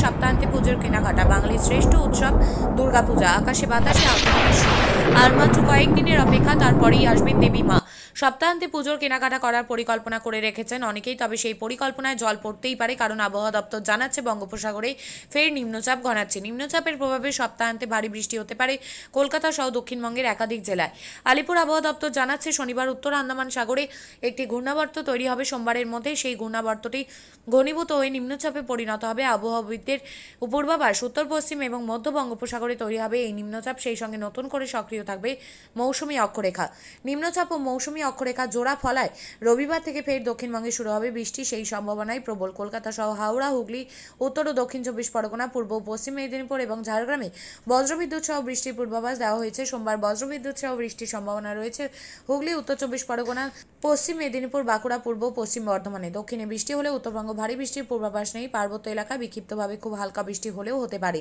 সপ্তাহান্তে পুজোর কেনাকাটা। বাঙালির শ্রেষ্ঠ উৎসব দুর্গাপূজা। আকাশে বাতাসে আগমনের সুর। আর মাত্র কয়েকদিনের অপেক্ষা, তারপরেই আসবেন দেবী মা। সপ্তাহান্তে পুজোর কেনাকাটা করার পরিকল্পনা করে রেখেছেন অনেকেই, তবে সেই পরিকল্পনায় জল পড়তেই পারে, কারণ আবহাওয়া দপ্তর জানাচ্ছে বঙ্গোপসাগরে ফের নিম্নচাপ ঘনাচ্ছে। নিম্নচাপের প্রভাবে সপ্তাহান্তে ভারী বৃষ্টি হতে পারে কলকাতা সহ দক্ষিণবঙ্গের একাধিক জেলায়। আলিপুর আবহাওয়া দপ্তর জানাচ্ছে শনিবার উত্তর আন্দামান সাগরে একটি ঘূর্ণাবর্ত তৈরি হবে। সোমবারের মধ্যে সেই ঘূর্ণাবর্তটি ঘনীভূত হয়ে নিম্নচাপে পরিণত হবে। আবহাওয়াবিদদের পূর্বাভাস, উত্তর পশ্চিম এবং মধ্য বঙ্গোপসাগরে তৈরি হবে এই নিম্নচাপ, সেই সঙ্গে নতুন করে সক্রিয় থাকবে মৌসুমী অক্ষরেখা। নিম্নচাপ ও মৌসুমী অক্ষরেখা জোড়া ফলায় রবিবার থেকে ফের দক্ষিণবঙ্গে শুরু হবে বৃষ্টি, সেই সম্ভাবনায় প্রবল। কলকাতা সহ হাওড়া, হুগলি, উত্তর ও দক্ষিণ চব্বিশ পরগনা, পূর্ব ও পশ্চিম মেদিনীপুর এবং ঝাড়গ্রামে বজ্রবিদ্যুৎ সহ বৃষ্টির পূর্বাভাস দেওয়া হয়েছে। সোমবার বজ্রবিদ্যুৎ সহ বৃষ্টির সম্ভাবনা রয়েছে হুগলি, উত্তর চব্বিশ পরগনা, পশ্চিম মেদিনীপুর, বাঁকুড়া, পূর্ব পশ্চিম বর্ধমানে। দক্ষিণে বৃষ্টি হলে উত্তরবঙ্গ ভারী বৃষ্টির পূর্বাভাস নেই। পার্বত্য এলাকায় বিক্ষিপ্তভাবে খুব হালকা বৃষ্টি হলেও হতে পারে।